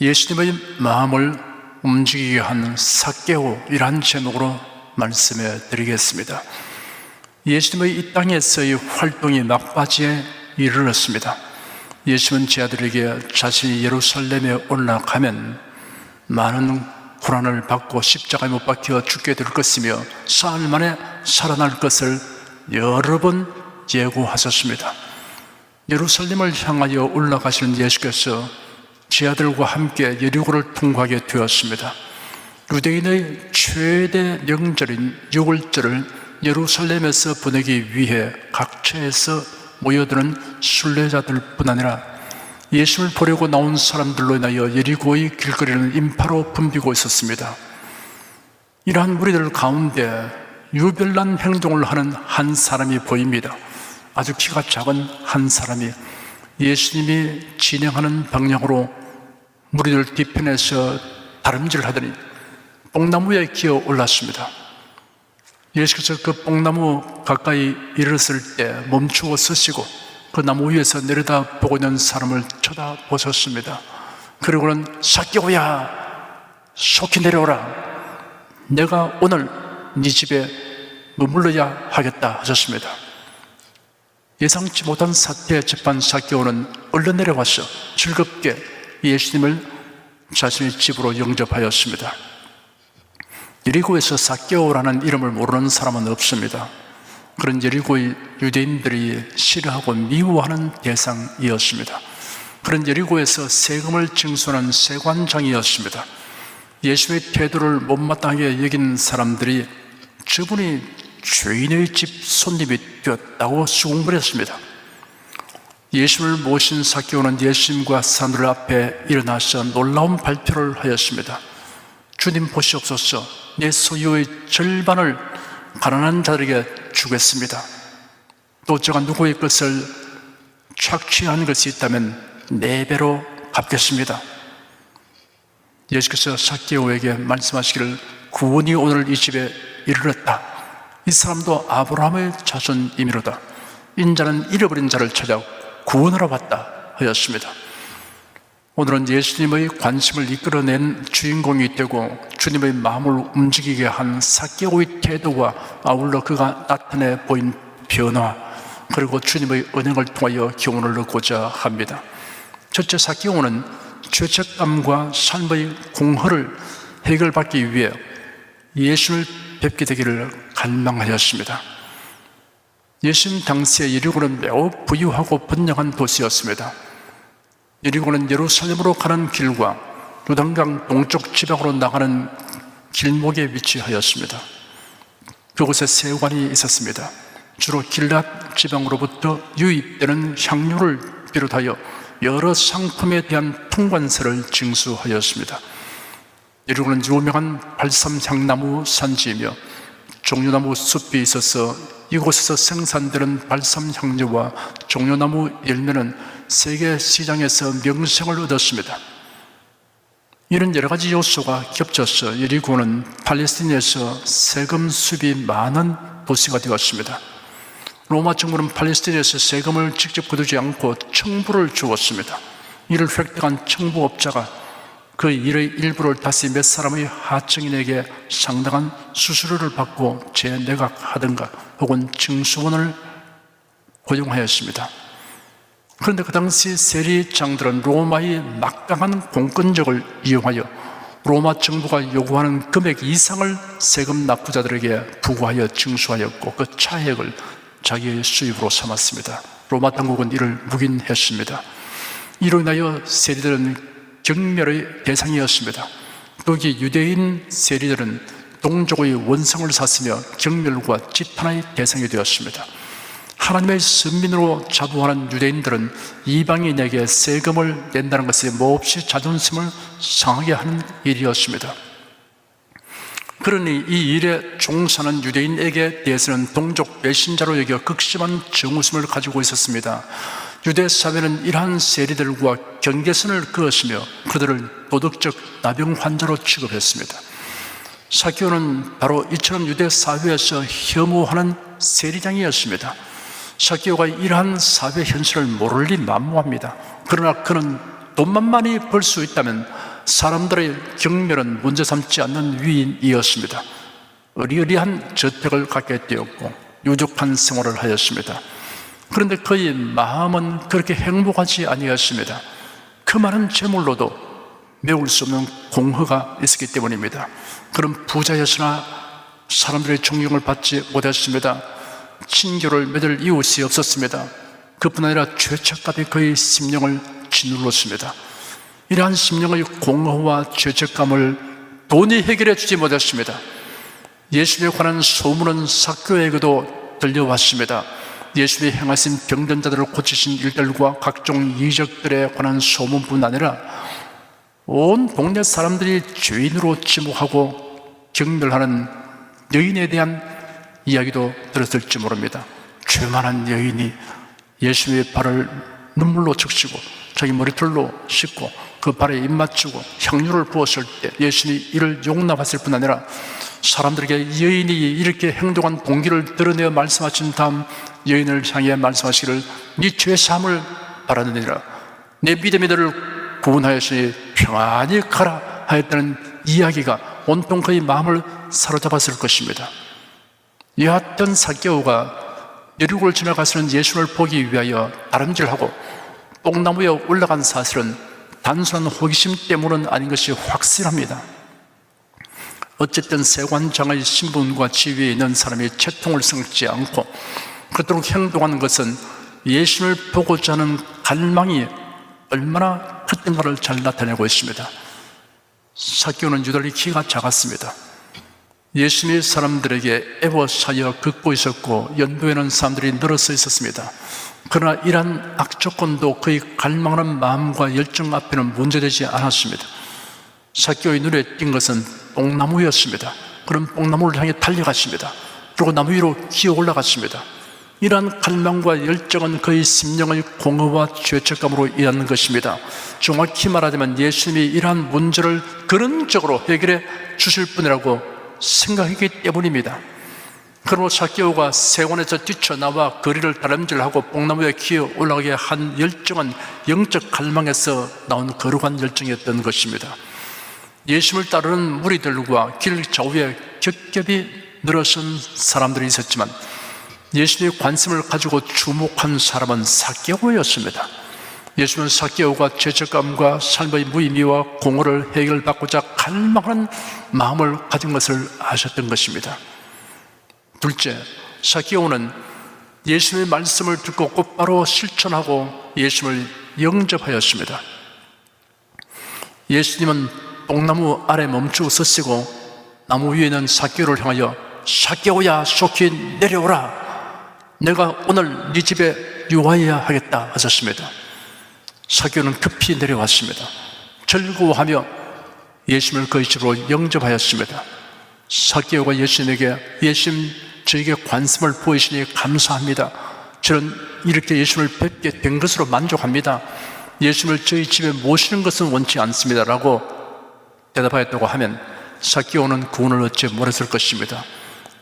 예수님의 마음을 움직이게 한 삭개오이란 제목으로 말씀해 드리겠습니다. 예수님의 이 땅에서의 활동이 막바지에 이르렀습니다. 예수님은 제 아들에게 자신이 예루살렘에 올라가면 많은 고난을 받고 십자가에 못 박혀 죽게 될 것이며 사흘 만에 살아날 것을 여러 번 예고하셨습니다. 예루살렘을 향하여 올라가시는 예수께서 제 아들과 함께 여리고를 통과하게 되었습니다. 유대인의 최대 명절인 유월절을 예루살렘에서 보내기 위해 각처에서 모여드는 순례자들뿐 아니라 예수를 보려고 나온 사람들로 인하여 여리고의 길거리는 인파로 붐비고 있었습니다. 이러한 무리들 가운데 유별난 행동을 하는 한 사람이 보입니다. 아주 키가 작은 한 사람이 예수님이 진행하는 방향으로 무리들 뒤편에서 다름질을 하더니 뽕나무에 기어 올랐습니다. 예수께서 그 뽕나무 가까이 이르렀을 때 멈추어 서시고 그 나무 위에서 내려다 보고 있는 사람을 쳐다보셨습니다. 그리고는 삭개오야, 속히 내려오라. 내가 오늘 네 집에 머물러야 하겠다 하셨습니다. 예상치 못한 사태에 접한 삭개오는 얼른 내려와서 즐겁게 예수님을 자신의 집으로 영접하였습니다. 여리고에서 삭개오라는 이름을 모르는 사람은 없습니다. 그런 여리고의 유대인들이 싫어하고 미워하는 대상이었습니다. 그런 여리고에서 세금을 징수하는 세관장이었습니다. 예수의 태도를 못마땅하게 여긴 사람들이 저분이 죄인의 집 손님이 되었다고 수군거렸습니다. 예수를 모신 삭개오는 예수님과 사람들 앞에 일어나서 놀라운 발표를 하였습니다. 주님 보시옵소서, 내 소유의 절반을 가난한 자들에게 주겠습니다. 또 제가 누구의 것을 착취한 것이 있다면 4배로 갚겠습니다. 예수께서 삭개오에게 말씀하시기를 구원이 오늘 이 집에 이르렀다. 이 사람도 아브라함의 자손이미로다. 인자는 잃어버린 자를 찾아 구원하러 왔다 하였습니다. 오늘은 예수님의 관심을 이끌어낸 주인공이 되고 주님의 마음을 움직이게 한 삭개오의 태도와 아울러 그가 나타내 보인 변화, 그리고 주님의 은행을 통하여 교훈을 얻고자 합니다. 첫째, 삭개오는 죄책감과 삶의 공허를 해결받기 위해 예수를 뵙게 되기를 갈망하였습니다. 예수님 당시에 여리고는 매우 부유하고 번영한 도시였습니다. 여리고는 예루살렘으로 가는 길과 요단강 동쪽 지방으로 나가는 길목에 위치하였습니다. 그곳에 세관이 있었습니다. 주로 길앗 지방으로부터 유입되는 향료를 비롯하여 여러 상품에 대한 통관세를 징수하였습니다. 여리고는 유명한 발삼향나무 산지이며 종려나무 숲이 있어서 이곳에서 생산되는 발삼향료와 종려나무 열매는 세계 시장에서 명성을 얻었습니다. 이런 여러 가지 요소가 겹쳐서 여리고는 팔레스틴에서 세금 수입이 많은 도시가 되었습니다. 로마 정부는 팔레스틴에서 세금을 직접 거두지 않고 청부를 주었습니다. 이를 획득한 청부업자가 그 일의 일부를 다시 몇 사람의 하청인에게 상당한 수수료를 받고 재내각하든가 혹은 징수원을 고용하였습니다. 그런데 그 당시 세리장들은 로마의 막강한 공권력을 이용하여 로마 정부가 요구하는 금액 이상을 세금 납부자들에게 부과하여 징수하였고 그 차액을 자기의 수입으로 삼았습니다. 로마 당국은 이를 묵인했습니다. 이로 인하여 세리들은 경멸의 대상이었습니다. 거기 유대인 세리들은 동족의 원성을 샀으며 경멸과 지탄의 대상이 되었습니다. 하나님의 선민으로 자부하는 유대인들은 이방인에게 세금을 낸다는 것이 몹시 자존심을 상하게 하는 일이었습니다. 그러니 이 일에 종사하는 유대인에게 대해서는 동족 배신자로 여겨 극심한 정우심을 가지고 있었습니다. 유대 사회는 이러한 세리들과 경계선을 그었으며 그들을 도덕적 나병 환자로 취급했습니다. 삭개오는 바로 이처럼 유대 사회에서 혐오하는 세리장이었습니다. 삭개오가 이러한 사회 현실을 모를 리 만무합니다. 그러나 그는 돈만 많이 벌 수 있다면 사람들의 경멸은 문제 삼지 않는 위인이었습니다. 의리의리한 저택을 갖게 되었고 유족한 생활을 하였습니다. 그런데 그의 마음은 그렇게 행복하지 아니었습니다. 그 많은 재물로도 메울 수 없는 공허가 있었기 때문입니다. 그런 부자였으나 사람들의 존경을 받지 못했습니다. 친교를 맺을 이웃이 없었습니다. 그뿐 아니라 죄책감이 그의 심령을 짓눌렀습니다. 이러한 심령의 공허와 죄책감을 돈이 해결해 주지 못했습니다. 예수님에 관한 소문은 삭개오에게도 들려왔습니다. 예수님이 행하신 병든 자들을 고치신 일들과 각종 이적들에 관한 소문뿐 아니라 온 동네 사람들이 죄인으로 지목하고 경멸하는 여인에 대한 이야기도 들었을지 모릅니다. 죄만한 여인이 예수님의 발을 눈물로 적시고 자기 머리털로 씻고 그 발에 입 맞추고 향유를 부었을 때 예수님이 이를 용납했을 뿐 아니라 사람들에게 여인이 이렇게 행동한 동기를 드러내어 말씀하신 다음 여인을 향해 말씀하시기를 네 죄 사함을 바라느니라, 내 믿음이 너를 구원하였으니 평안히 가라 하였다는 이야기가 온통 그의 마음을 사로잡았을 것입니다. 이와 같은 삭개오가 여리고를 지나가서는 예수를 보기 위하여 다름질하고 뽕나무에 올라간 사실은 단순한 호기심 때문은 아닌 것이 확실합니다. 어쨌든 세관장의 신분과 지위에 있는 사람이 채통을 섞지 않고 그토록 행동하는 것은 예수를 보고자 하는 갈망이 얼마나 컸던가를 잘 나타내고 있습니다. 삭개오는 유달리 키가 작았습니다. 예수님이 사람들에게 애워싸여 긋고 있었고 연도에는 사람들이 늘어서 있었습니다. 그러나 이러한 악조건도 그의 갈망하는 마음과 열정 앞에는 문제되지 않았습니다. 삭개오의 눈에 띈 것은 뽕나무였습니다. 그런 뽕나무를 향해 달려갔습니다. 그리고 나무 위로 기어 올라갔습니다. 이러한 갈망과 열정은 그의 심령의 공허와 죄책감으로 일하는 것입니다. 정확히 말하자면 예수님이 이러한 문제를 근원적으로 해결해 주실 분이라고 생각했기 때문입니다. 그러므로 삭개오가 세관에서 뛰쳐나와 거리를 다름질하고 뽕나무에 기어 올라가게 한 열정은 영적 갈망에서 나온 거룩한 열정이었던 것입니다. 예수님을 따르는 무리들과 길 좌우에 겹겹이 늘어선 사람들이 있었지만 예수님의 관심을 가지고 주목한 사람은 삭개오였습니다. 예수님은 삭개오가 죄책감과 삶의 무의미와 공허를 해결받고자 갈망하는 마음을 가진 것을 아셨던 것입니다. 둘째, 삭개오는 예수님의 말씀을 듣고 곧바로 실천하고 예수님을 영접하였습니다. 예수님은 뽕나무 아래 멈추어 서시고 나무 위에 있는 삭개오를 향하여 삭개오야 속히 내려오라, 내가 오늘 네 집에 유하여야 하겠다 하셨습니다. 삭개오는 급히 내려왔습니다. 즐거워하며 예수님을 그의 집으로 영접하였습니다. 삭개오가 예수님에게 예수님 저에게 관심을 보이시니 감사합니다. 저는 이렇게 예수님을 뵙게 된 것으로 만족합니다. 예수님을 저희 집에 모시는 것은 원치 않습니다 라고 대답하였다고 하면 삭개오는 구원을 얻지 못했을 것입니다.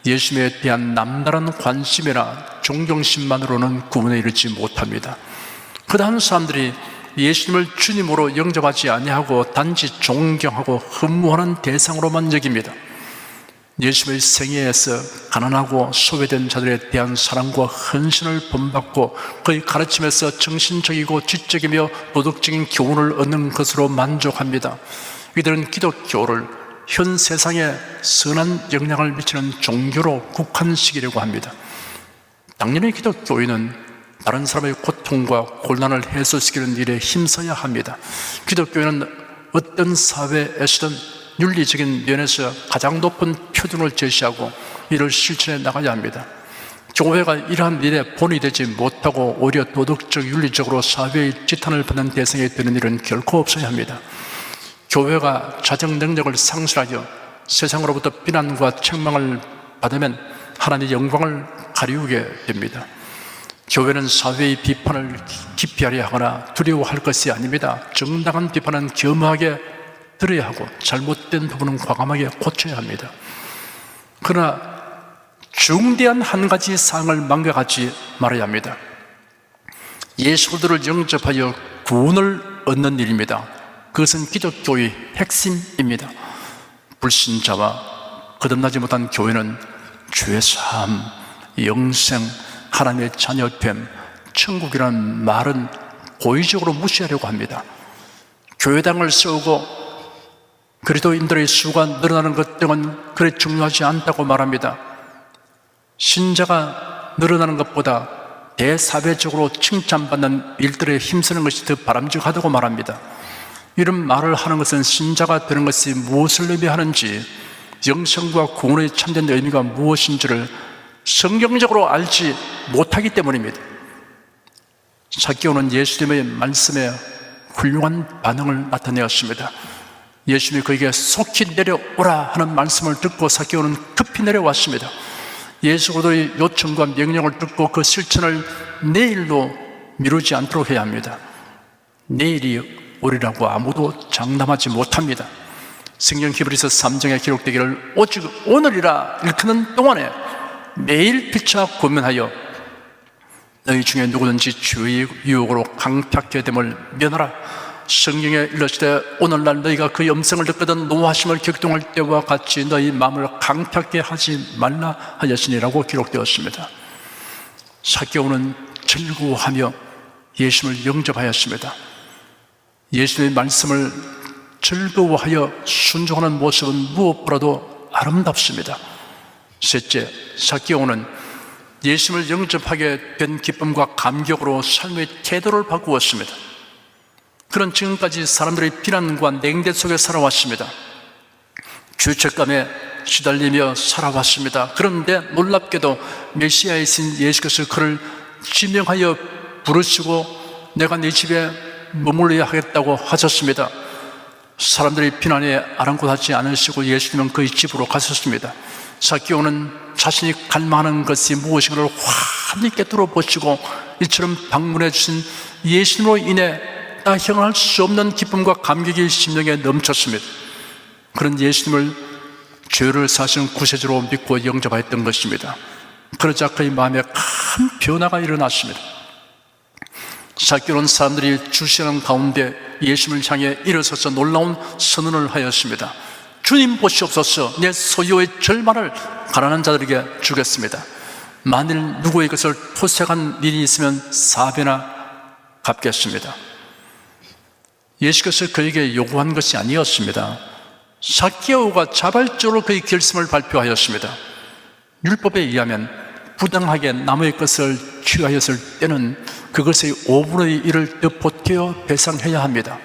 예수님에 대한 남다른 관심이나 존경심만으로는 구원에 이르지 못합니다. 그다음 사람들이 예수님을 주님으로 영접하지 아니하고 단지 존경하고 흠모하는 대상으로만 여깁니다. 예수님의 생애에서 가난하고 소외된 자들에 대한 사랑과 헌신을 본받고 그의 가르침에서 정신적이고 지적이며 도덕적인 교훈을 얻는 것으로 만족합니다. 이들은 기독교를 현 세상에 선한 영향을 미치는 종교로 국한시키려고 합니다. 당연히 기독교인은 다른 사람의 고통과 곤란을 해소시키는 일에 힘써야 합니다. 기독교인은 어떤 사회에서든 윤리적인 면에서 가장 높은 표준을 제시하고 이를 실천해 나가야 합니다. 교회가 이러한 일에 본이 되지 못하고 오히려 도덕적, 윤리적으로 사회의 지탄을 받는 대상이 되는 일은 결코 없어야 합니다. 교회가 자정 능력을 상실하여 세상으로부터 비난과 책망을 받으면 하나님의 영광을 가리우게 됩니다. 교회는 사회의 비판을 기피하려 하거나 두려워할 것이 아닙니다. 정당한 비판은 겸허하게 들어야 하고 잘못된 부분은 과감하게 고쳐야 합니다. 그러나 중대한 한 가지 사항을 망각하지 말아야 합니다. 예수들을 영접하여 구원을 얻는 일입니다. 그것은 기독교의 핵심입니다. 불신자와 거듭나지 못한 교회는 죄사함, 영생, 하나님의 자녀됨, 천국이라는 말은 고의적으로 무시하려고 합니다. 교회당을 세우고 그리스도인들의 수가 늘어나는 것 등은 그리 중요하지 않다고 말합니다. 신자가 늘어나는 것보다 대사회적으로 칭찬받는 일들에 힘쓰는 것이 더 바람직하다고 말합니다. 이런 말을 하는 것은 신자가 되는 것이 무엇을 의미하는지, 영생과 구원의 참된 의미가 무엇인지를 성경적으로 알지 못하기 때문입니다. 삭개오는 예수님의 말씀에 훌륭한 반응을 나타내었습니다. 예수님이 그에게 속히 내려오라 하는 말씀을 듣고 삭개오는 급히 내려왔습니다. 예수 그리스도의 요청과 명령을 듣고 그 실천을 내일로 미루지 않도록 해야 합니다. 내일이 오리라고 아무도 장담하지 못합니다. 성경 히브리서 3장에 기록되기를 오직 오늘이라 일컫는 동안에 매일 피차 고면하여 너희 중에 누구든지 주의 유혹으로 강팍하게 됨을 면하라. 성경에 일렀을 때 오늘날 너희가 그 음성을 듣거든 노하심을 격동할 때와 같이 너희 마음을 강팍하게 하지 말라 하였으니라고 기록되었습니다. 삭개오는 즐거워하며 예수님을 영접하였습니다. 예수님의 말씀을 즐거워하여 순종하는 모습은 무엇보다도 아름답습니다. 셋째, 삭개오는 예수님을 영접하게 된 기쁨과 감격으로 삶의 태도를 바꾸었습니다. 그는 지금까지 사람들의 비난과 냉대 속에 살아왔습니다. 죄책감에 시달리며 살아왔습니다. 그런데 놀랍게도 메시아이신 예수께서 그를 지명하여 부르시고 내가 네 집에 머물러야 하겠다고 하셨습니다. 사람들의 비난에 아랑곳하지 않으시고 예수님은 그의 집으로 가셨습니다. 삭개오는 자신이 갈망하는 것이 무엇인가를 환히 깨뜨려 보시고 이처럼 방문해 주신 예수님으로 인해 다 형할 수 없는 기쁨과 감격이 심령에 넘쳤습니다. 그런 예수님을 죄를 사시는 구세주로 믿고 영접하였던 것입니다. 그러자 그의 마음에 큰 변화가 일어났습니다. 삭개오는 사람들이 주시하는 가운데 예수님을 향해 일어서서 놀라운 선언을 하였습니다. 주님 보시옵소서, 내 소유의 절반을 가난한 자들에게 주겠습니다. 만일 누구의 것을 토색한 일이 있으면 4배나 갚겠습니다. 예수께서 그에게 요구한 것이 아니었습니다. 삭개오가 자발적으로 그의 결심을 발표하였습니다. 율법에 의하면 부당하게 남의 것을 취하였을 때는 그것의 5분의 1을 더 보태어 배상해야 합니다.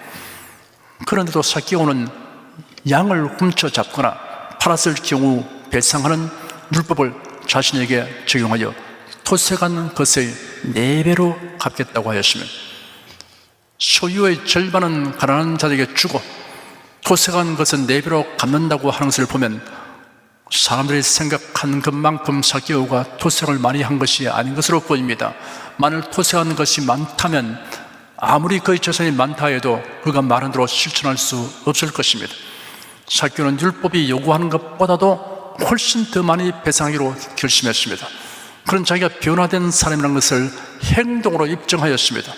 그런데도 삭개오는 양을 훔쳐잡거나 팔았을 경우 배상하는 율법을 자신에게 적용하여 토색한 것의 4배로 갚겠다고 하였으며 소유의 절반은 가난한 자에게 주고 토색한 것은 4배로 갚는다고 하는 것을 보면 사람들이 생각한 것만큼 삭개오가 토색을 많이 한 것이 아닌 것으로 보입니다. 만일 토색한 것이 많다면 아무리 그의 재산이 많다 해도 그가 말한 대로 실천할 수 없을 것입니다. 삭개오는 율법이 요구하는 것보다도 훨씬 더 많이 배상하기로 결심했습니다. 그런 자기가 변화된 사람이라는 것을 행동으로 입증하였습니다.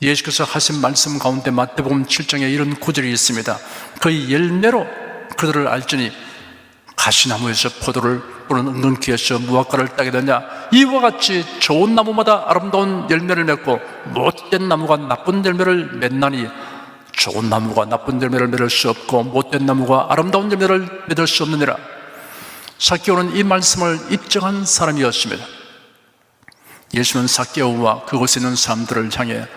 예수께서 하신 말씀 가운데 마태복음 7장에 이런 구절이 있습니다. 그의 열매로 그들을 알지니 가시나무에서 포도를 뿌는 은근키에서 무화과를 따게 되냐, 이와 같이 좋은 나무마다 아름다운 열매를 맺고 못된 나무가 나쁜 열매를 맺나니 좋은 나무가 나쁜 열매를 맺을 수 없고 못된 나무가 아름다운 열매를 맺을 수 없느니라. 삭개오는 이 말씀을 입증한 사람이었습니다. 예수는 삭개오와 그곳에 있는 사람들을 향해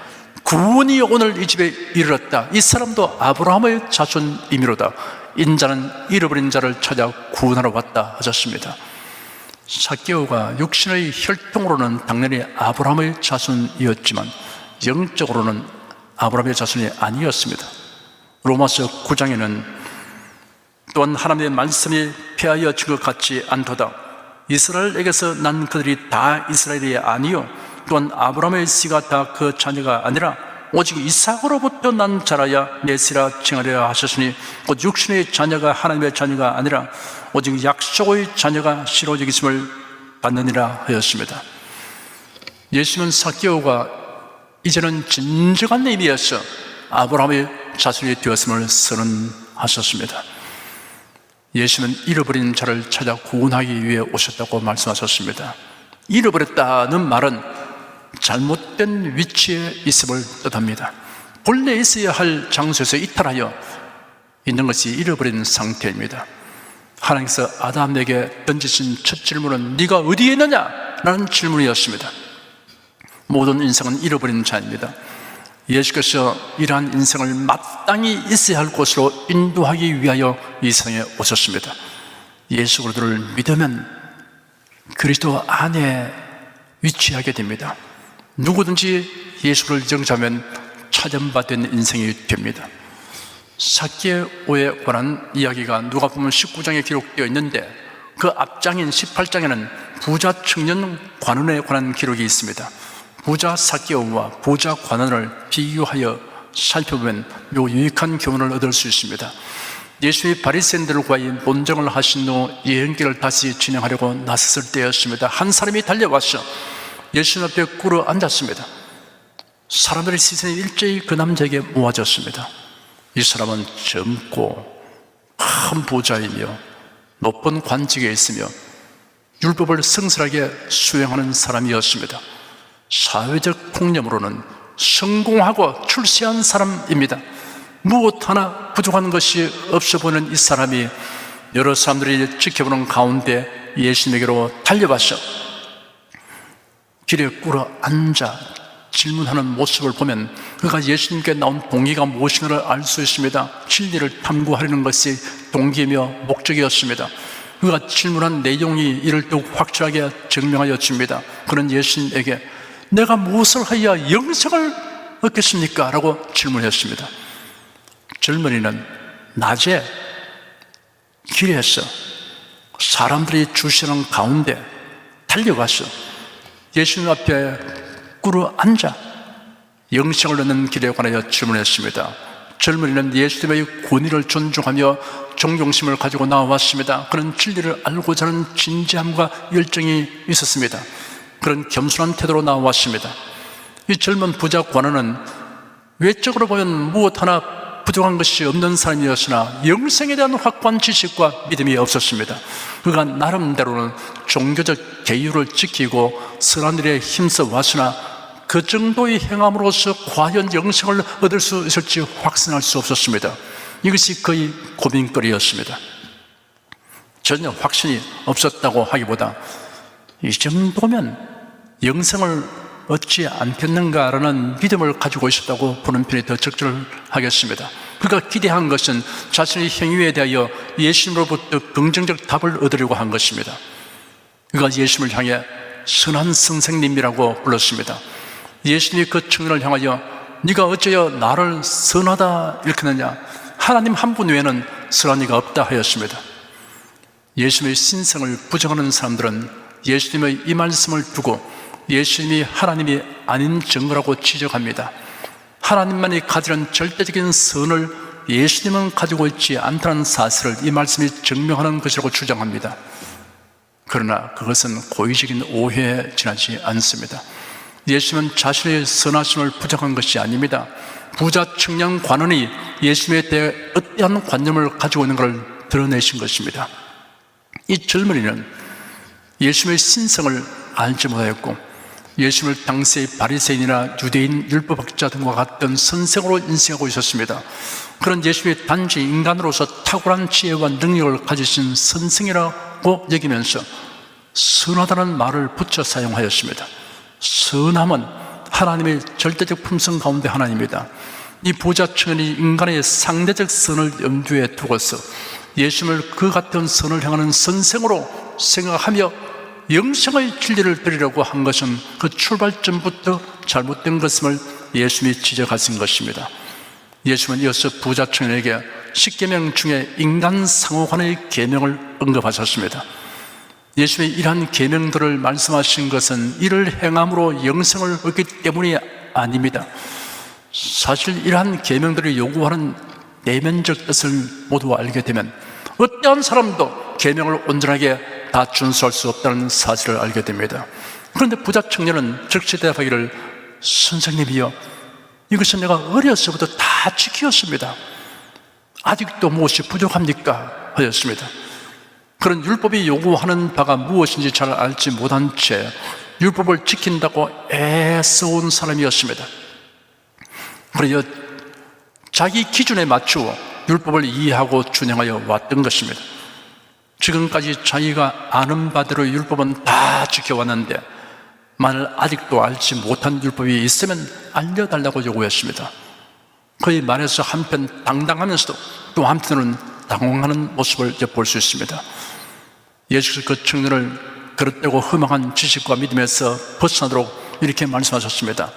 구원이 오늘 이 집에 이르렀다. 이 사람도 아브라함의 자손이미로다. 인자는 잃어버린 자를 찾아 구원하러 왔다 하셨습니다. 삭개오가 육신의 혈통으로는 당연히 아브라함의 자손이었지만 영적으로는 아브라함의 자손이 아니었습니다. 로마서 9장에는 또한 하나님의 말씀이 폐하여 진 것 같지 않도다. 이스라엘에게서 난 그들이 다 이스라엘이 아니요 또한 아브라함의 씨가 다 그 자녀가 아니라 오직 이삭으로부터 난 자라야 메시라 칭하리라 하셨으니 곧 육신의 자녀가 하나님의 자녀가 아니라 오직 약속의 자녀가 씨로 여기심을 받느니라 하였습니다. 예수는 삭개오가 이제는 진정한 의미에서 아브라함의 자신이 되었음을 선언하셨습니다. 예수는 잃어버린 자를 찾아 구원하기 위해 오셨다고 말씀하셨습니다. 잃어버렸다는 말은 잘못된 위치에 있음을 뜻합니다. 본래 있어야 할 장소에서 이탈하여 있는 것이 잃어버린 상태입니다. 하나님께서 아담에게 던지신 첫 질문은 네가 어디에 있느냐? 라는 질문이었습니다. 모든 인생은 잃어버린 자입니다. 예수께서 이러한 인생을 마땅히 있어야 할 곳으로 인도하기 위하여 이 세상에 오셨습니다. 예수 그리스도를 믿으면 그리스도 안에 위치하게 됩니다. 누구든지 예수를 영접하면 차전받은 인생이 됩니다. 삭개오에 관한 이야기가 누가복음 19장에 기록되어 있는데 그 앞장인 18장에는 부자 청년 관원에 관한 기록이 있습니다. 부자 삭개오와 부자 관원을 비교하여 살펴보면 요 유익한 교훈을 얻을 수 있습니다. 예수의 바리새인들과의 논쟁을 하신 후 예언길을 다시 진행하려고 나섰을 때였습니다. 한 사람이 달려와서 예수 앞에 꿇어 앉았습니다. 사람들의 시선이 일제히 그 남자에게 모아졌습니다. 이 사람은 젊고 큰 부자이며 높은 관직에 있으며 율법을 성실하게 수행하는 사람이었습니다. 사회적 통념으로는 성공하고 출세한 사람입니다. 무엇 하나 부족한 것이 없어 보이는 이 사람이 여러 사람들이 지켜보는 가운데 예수님에게로 달려와서 길에 꿇어 앉아 질문하는 모습을 보면 그가 예수님께 나온 동기가 무엇인가를 알 수 있습니다. 진리를 탐구하려는 것이 동기이며 목적이었습니다. 그가 질문한 내용이 이를 더욱 확실하게 증명하여 줍니다. 그는 예수님에게 내가 무엇을 하여야 영생을 얻겠습니까? 라고 질문했습니다. 젊은이는 낮에 길에서 사람들이 주시는 가운데 달려가서 예수님 앞에 꿇어 앉아 영생을 얻는 길에 관하여 질문했습니다. 젊은이는 예수님의 권위를 존중하며 존경심을 가지고 나왔습니다. 그런 진리를 알고자 하는 진지함과 열정이 있었습니다. 그런 겸손한 태도로 나왔습니다. 이 젊은 부자 관원은 외적으로 보면 무엇 하나 부족한 것이 없는 사람이었으나 영생에 대한 확고한 지식과 믿음이 없었습니다. 그가 나름대로는 종교적 계율을 지키고 선한 일에 힘써 왔으나 그 정도의 행함으로써 과연 영생을 얻을 수 있을지 확신할 수 없었습니다. 이것이 그의 고민거리였습니다. 전혀 확신이 없었다고 하기보다 이 정도면 영생을 얻지 않겠는가라는 믿음을 가지고 있었다고 보는 편이 더 적절하겠습니다. 그가 기대한 것은 자신의 행위에 대하여 예수님으로부터 긍정적 답을 얻으려고 한 것입니다. 그가 예수님을 향해 선한 선생님이라고 불렀습니다. 예수님이 그 청년을 향하여 네가 어찌하여 나를 선하다 일컫느냐? 하나님 한 분 외에는 선한 이가 없다 하였습니다. 예수님의 신성을 부정하는 사람들은 예수님의 이 말씀을 두고 예수님이 하나님이 아닌 증거라고 지적합니다. 하나님만이 가지는 절대적인 선을 예수님은 가지고 있지 않다는 사실을 이 말씀이 증명하는 것이라고 주장합니다. 그러나 그것은 고의적인 오해에 지나지 않습니다. 예수님은 자신의 선하심을 부정한 것이 아닙니다. 부자 청년 관원이 예수님에 대해 어떠한 관념을 가지고 있는 것을 드러내신 것입니다. 이 젊은이는 예수님의 신성을 알지 못하였고 예수님을 당시의 바리새인이나 유대인 율법학자 등과 같은 선생으로 인식하고 있었습니다. 그런 예수님이 단지 인간으로서 탁월한 지혜와 능력을 가지신 선생이라고 여기면서 선하다는 말을 붙여 사용하였습니다. 선함은 하나님의 절대적 품성 가운데 하나입니다. 이 부자 청년이 인간의 상대적 선을 염두에 두고서 예수님을 그 같은 선을 향하는 선생으로 생각하며 영생의 진리를 드리려고 한 것은 그 출발점부터 잘못된 것임을 예수님이 지적하신 것입니다. 예수님은 이어서 부자 청년에게 10계명 중에 인간 상호간의 계명을 언급하셨습니다. 예수님이 이러한 계명들을 말씀하신 것은 이를 행함으로 영생을 얻기 때문이 아닙니다. 사실 이러한 계명들이 요구하는 내면적 뜻을 모두 알게 되면 어떠한 사람도 계명을 온전하게 다 준수할 수 없다는 사실을 알게 됩니다. 그런데 부자 청년은 즉시 대답하기를 선생님이여 이것은 내가 어려서부터 다 지켰습니다. 아직도 무엇이 부족합니까? 하였습니다. 그런 율법이 요구하는 바가 무엇인지 잘 알지 못한 채 율법을 지킨다고 애써온 사람이었습니다. 그래서 자기 기준에 맞추어 율법을 이해하고 준행하여 왔던 것입니다. 지금까지 자기가 아는 바대로 율법은 다 지켜왔는데 만일 아직도 알지 못한 율법이 있으면 알려달라고 요구했습니다. 그의 말에서 한편 당당하면서도 또 한편으로는 당황하는 모습을 볼 수 있습니다. 예수께서 그 청년을 그릇되고 흠악한 지식과 믿음에서 벗어나도록 이렇게 말씀하셨습니다.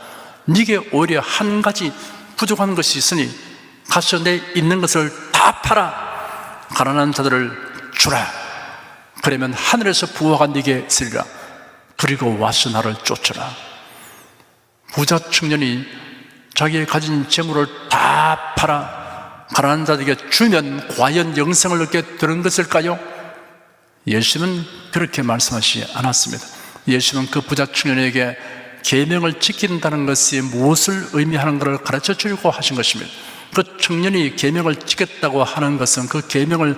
네게 오히려 한 가지 부족한 것이 있으니 가서 내 있는 것을 다 팔아 가난한 자들을 주라. 그러면 하늘에서 부화가 네게 있으리라. 그리고 와서 나를 쫓으라. 부자 청년이 자기의 가진 재물을 다 팔아 가난한 자들에게 주면 과연 영생을 얻게 되는 것일까요? 예수님은 그렇게 말씀하시지 않았습니다. 예수님은 그 부자 청년에게 계명을 지킨다는 것이 무엇을 의미하는가를 가르쳐 주려고 하신 것입니다. 그 청년이 계명을 지켰다고 하는 것은 그 계명을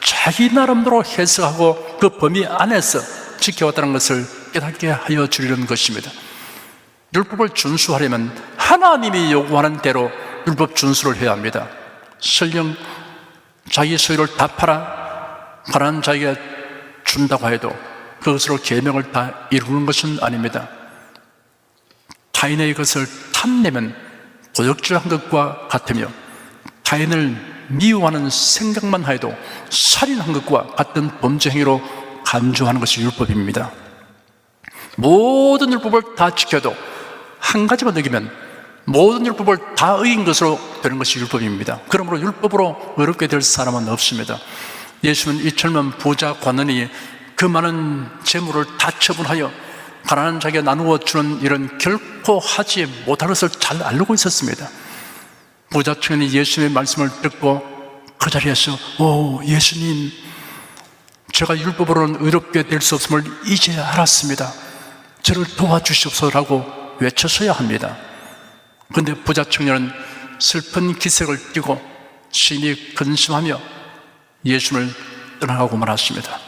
자기 나름대로 해석하고 그 범위 안에서 지켜왔다는 것을 깨닫게 하여 주려는 것입니다. 율법을 준수하려면 하나님이 요구하는 대로 율법 준수를 해야 합니다. 설령 자기 소유를 다 팔아 가난한 자에게 준다고 해도 그것으로 계명을 다 이루는 것은 아닙니다. 타인의 것을 탐내면 도적질한 것과 같으며 타인을 미워하는 생각만 해도 살인한 것과 같은 범죄 행위로 간주하는 것이 율법입니다. 모든 율법을 다 지켜도 한 가지만 어기면 모든 율법을 다 어긴 것으로 되는 것이 율법입니다. 그러므로 율법으로 어렵게 될 사람은 없습니다. 예수는 이 젊은 부자 관원이 그 많은 재물을 다 처분하여 가난한 자에게 나누어 주는 일은 결코 하지 못할 것을 잘 알고 있었습니다. 부자 청년이 예수님의 말씀을 듣고 그 자리에서 예수님, 제가 율법으로는 의롭게 될 수 없음을 이제 알았습니다. 저를 도와주시옵소서라고 외쳤어야 합니다. 그런데 부자 청년은 슬픈 기색을 띠고 심히 근심하며 예수님을 떠나가고 말았습니다.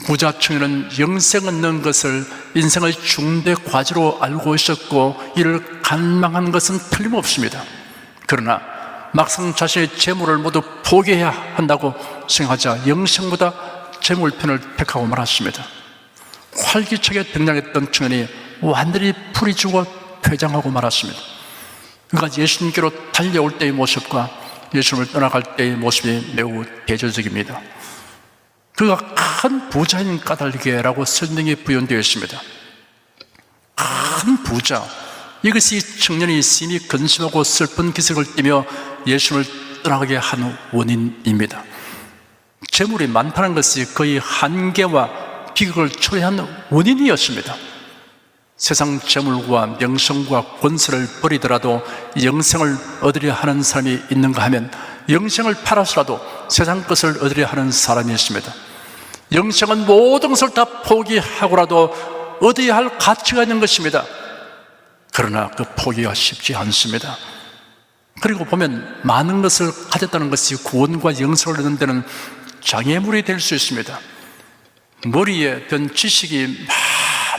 부자 청년은 영생 얻는 것을 인생의 중대 과제로 알고 있었고 이를 갈망한 것은 틀림없습니다. 그러나 막상 자신의 재물을 모두 포기해야 한다고 생각하자 영생보다 재물편을 택하고 말았습니다. 활기차게 등장했던 청년이 완전히 풀이 죽어 퇴장하고 말았습니다. 그가 예수님께로 달려올 때의 모습과 예수님을 떠나갈 때의 모습이 매우 대조적입니다. 그가 큰 부자인 까닭이라고 설명이 부연되어 있습니다. 큰 부자, 이것이 청년이 심히 근심하고 슬픈 기색을 띠며 예수님을 떠나가게 한 원인입니다. 재물이 많다는 것이 거의 한계와 비극을 초래한 원인이었습니다. 세상 재물과 명성과 권세를 버리더라도 영생을 얻으려 하는 사람이 있는가 하면 영생을 팔아서라도 세상 것을 얻으려 하는 사람이 있습니다. 영생은 모든 것을 다 포기하고라도 얻어야 할 가치가 있는 것입니다. 그러나 그 포기가 쉽지 않습니다. 그리고 보면 많은 것을 가졌다는 것이 구원과 영생을 얻는 데는 장애물이 될 수 있습니다. 머리에 든 지식이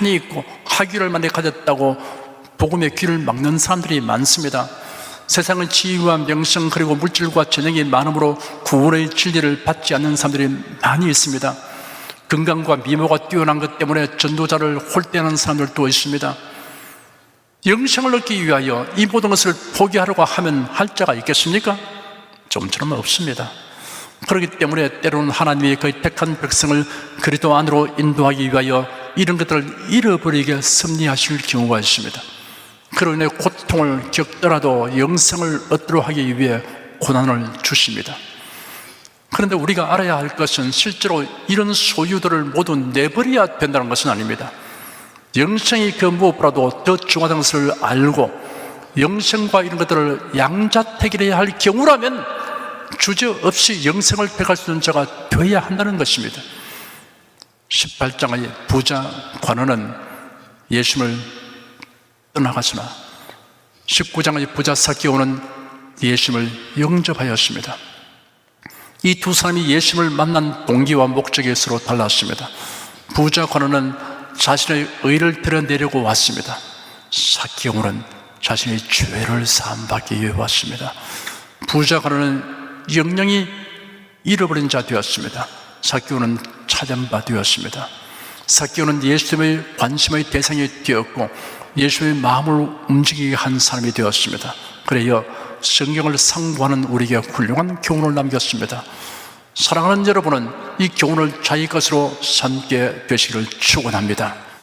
많이 있고 학위를 많이 가졌다고 복음의 귀를 막는 사람들이 많습니다. 세상의 지위와 명성 그리고 물질과 재능이 많음으로 구원의 진리를 받지 않는 사람들이 많이 있습니다. 건강과 미모가 뛰어난 것 때문에 전도자를 홀대하는 사람들도 있습니다. 영생을 얻기 위하여 이 모든 것을 포기하려고 하면 할 자가 있겠습니까? 좀처럼 없습니다. 그렇기 때문에 때로는 하나님이 그의 택한 백성을 그리스도 안으로 인도하기 위하여 이런 것들을 잃어버리게 섭리하실 경우가 있습니다. 그로 인해 고통을 겪더라도 영생을 얻도록 하기 위해 고난을 주십니다. 그런데 우리가 알아야 할 것은 실제로 이런 소유들을 모두 내버려야 된다는 것은 아닙니다. 영생이 그 무엇보다도 더 중요하다는 것을 알고 영생과 이런 것들을 양자택일해야 할 경우라면 주저없이 영생을 택할 수 있는 자가 되어야 한다는 것입니다. 18장의 부자 관원은 예수님을 떠나가시나 19장의 부자 삭개오는 예수님을 영접하였습니다. 이 두 사람이 예수님을 만난 동기와 목적이 서로 달랐습니다. 부자 관원은 자신의 의를 드러내려고 왔습니다. 삭개오는 자신의 죄를 사함받기 위해 왔습니다. 부자 관원은 영영이 잃어버린 자 되었습니다. 삭개오는 찾은 바 되었습니다. 삭개오는 예수님의 관심의 대상이 되었고 예수님의 마음을 움직이게 한 사람이 되었습니다. 그래야 성경을 상고하는 우리에게 훌륭한 교훈을 남겼습니다. 사랑하는 여러분은 이 교훈을 자기 것으로 삼게 되시기를 축원합니다.